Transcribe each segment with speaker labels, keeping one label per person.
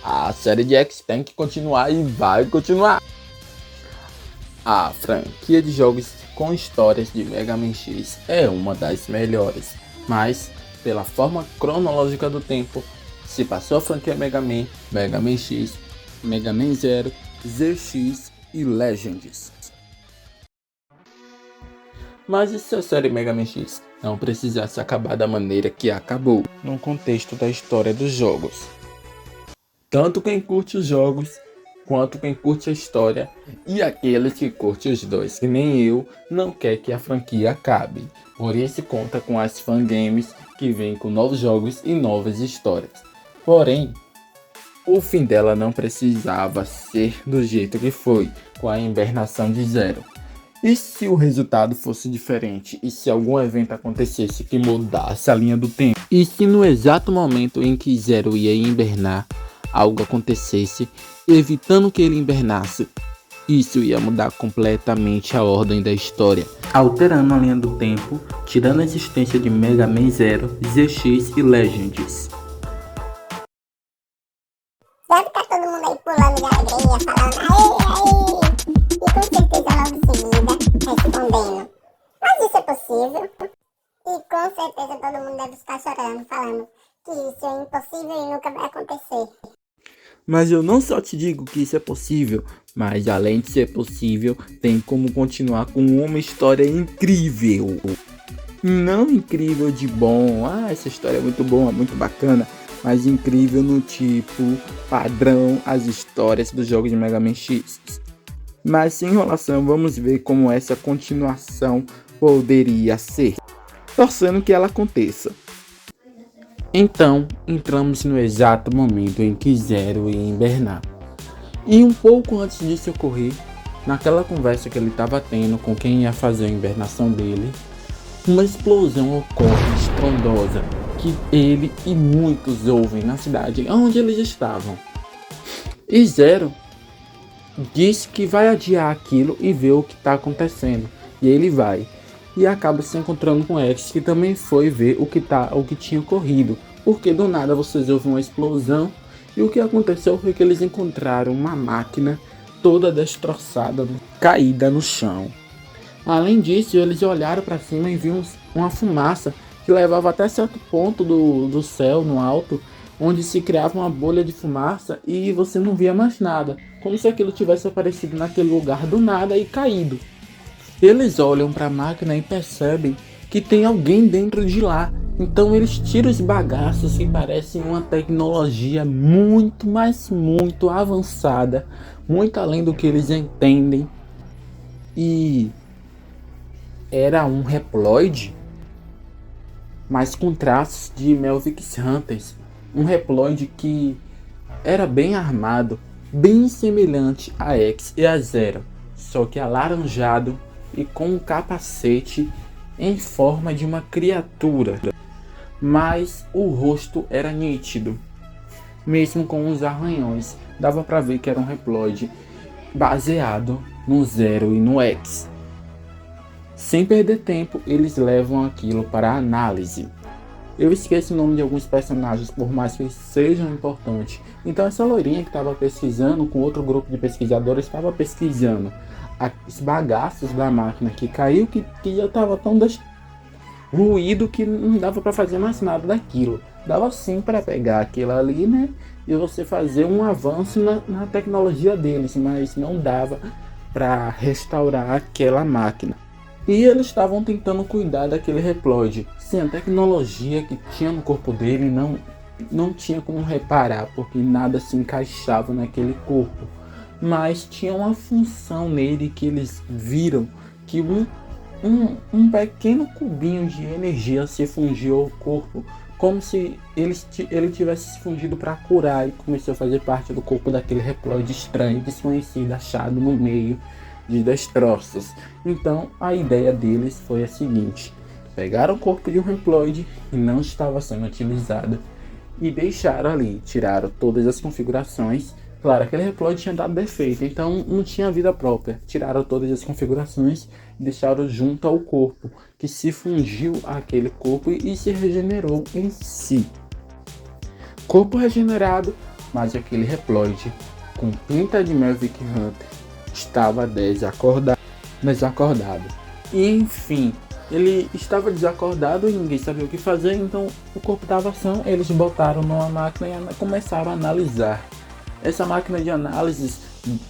Speaker 1: A série de X tem que continuar e vai continuar. A franquia de jogos com histórias de Mega Man X é uma das melhores, mas pela forma cronológica do tempo, se passou a franquia Mega Man, Mega Man X, Mega Man Zero, ZX e Legends. Mas e se a série Mega Man X não precisasse acabar da maneira que acabou, no contexto da história dos jogos? Tanto quem curte os jogos, quanto quem curte a história, e aqueles que curtem os dois, que nem eu, não quer que a franquia acabe. Por isso conta com as fangames que vêm com novos jogos e novas histórias. Porém, o fim dela não precisava ser do jeito que foi, com a hibernação de Zero. E se o resultado fosse diferente? E se algum evento acontecesse que mudasse a linha do tempo? E se no exato momento em que Zero ia hibernar, algo acontecesse, evitando que ele hibernasse? Isso ia mudar completamente a ordem da história, alterando a linha do tempo, tirando a existência de Mega Man Zero, ZX e Legends.
Speaker 2: Deve estar todo mundo aí pulando de alegria, falando aê, aê, e com certeza logo em seguida respondendo, mas isso é possível? E com certeza todo mundo deve estar chorando, falando que isso é impossível e nunca vai acontecer.
Speaker 1: Mas eu não só te digo que isso é possível, mas além de ser possível, tem como continuar com uma história incrível. Não incrível de bom, essa história é muito boa, muito bacana, mas incrível no tipo padrão as histórias dos jogos de Mega Man X. Mas sem enrolação, vamos ver como essa continuação poderia ser, torcendo que ela aconteça. Então, entramos no exato momento em que Zero ia hibernar. E um pouco antes disso ocorrer, naquela conversa que ele estava tendo com quem ia fazer a hibernação dele, uma explosão ocorre estrondosa que ele e muitos ouvem na cidade onde eles estavam. E Zero diz que vai adiar aquilo e ver o que está acontecendo. E ele vai. E acaba se encontrando com X, que também foi ver o que tinha ocorrido. Porque do nada vocês ouvem uma explosão. E o que aconteceu foi que eles encontraram uma máquina toda destroçada, caída no chão. Além disso, eles olharam para cima e viram uma fumaça que levava até certo ponto do céu, no alto, onde se criava uma bolha de fumaça e você não via mais nada. Como se aquilo tivesse aparecido naquele lugar do nada e caído. Eles olham para a máquina e percebem que tem alguém dentro de lá. Então eles tiram os bagaços que parecem uma tecnologia muito, mas muito avançada, muito além do que eles entendem. E era um Reploid, mas com traços de Melvix Hunters. Um Reploid que era bem armado, bem semelhante a X e a Zero, só que alaranjado e com um capacete em forma de uma criatura, mas o rosto era nítido, mesmo com os arranhões, dava para ver que era um Reploid baseado no Zero e no X. Sem perder tempo, eles levam aquilo para análise. Eu esqueço o nome de alguns personagens, por mais que sejam importantes. Então essa loirinha que estava pesquisando, com outro grupo de pesquisadores, estava pesquisando os bagaços da máquina que caiu, que já estava tão ruído que não dava para fazer mais nada daquilo. Dava sim para pegar aquilo ali, né? E você fazer um avanço na tecnologia deles, mas não dava para restaurar aquela máquina. E eles estavam tentando cuidar daquele Reploid. Sim, a tecnologia que tinha no corpo dele não tinha como reparar, porque nada se encaixava naquele corpo. Mas tinha uma função nele que eles viram que um pequeno cubinho de energia se fundiu ao corpo, como se ele tivesse se fundido para curar e começou a fazer parte do corpo daquele Reploid estranho, desconhecido, achado no meio de destroços. Então a ideia deles foi a seguinte: pegaram o corpo de um Reploid que não estava sendo utilizado e deixaram ali, tiraram todas as configurações. Claro, aquele Reploid tinha dado defeito, então não tinha vida própria. Tiraram todas as configurações e deixaram junto ao corpo, que se fundiu àquele corpo e se regenerou em si. Corpo regenerado, mas aquele Reploid com pinta de Mavic Hunter estava desacordado. Enfim, ele estava desacordado e ninguém sabia o que fazer, então o corpo estava são, eles botaram numa máquina e começaram a analisar. Essa máquina de análise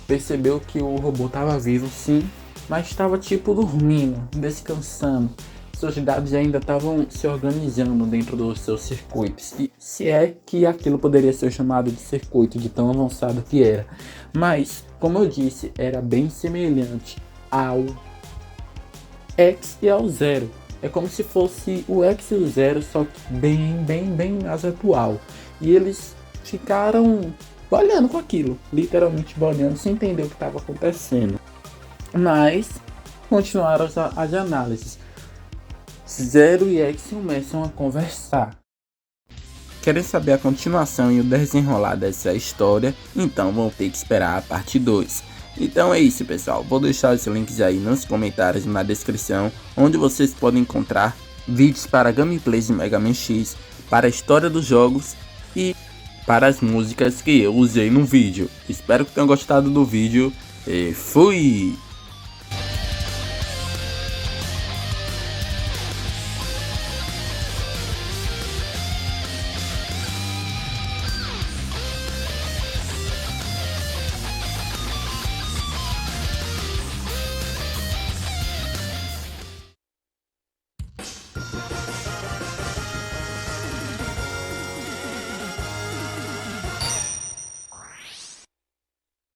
Speaker 1: percebeu que o robô estava vivo sim, mas estava tipo dormindo, descansando. Seus dados ainda estavam se organizando dentro dos seus circuitos, e se é que aquilo poderia ser chamado de circuito de tão avançado que era. Mas, como eu disse, era bem semelhante ao X e ao Zero. É como se fosse o X e o Zero, só que bem mais atual. E eles ficaram olhando com aquilo, literalmente olhando, sem entender o que estava acontecendo. Mas continuaram as análises. Zero e X começam a conversar. Querem saber a continuação e o desenrolar dessa história? Então vão ter que esperar a parte 2. Então é isso, pessoal. Vou deixar os links aí nos comentários e na descrição, onde vocês podem encontrar vídeos para gameplays de Mega Man X, para a história dos jogos e para as músicas que eu usei no vídeo. Espero que tenham gostado do vídeo e fui!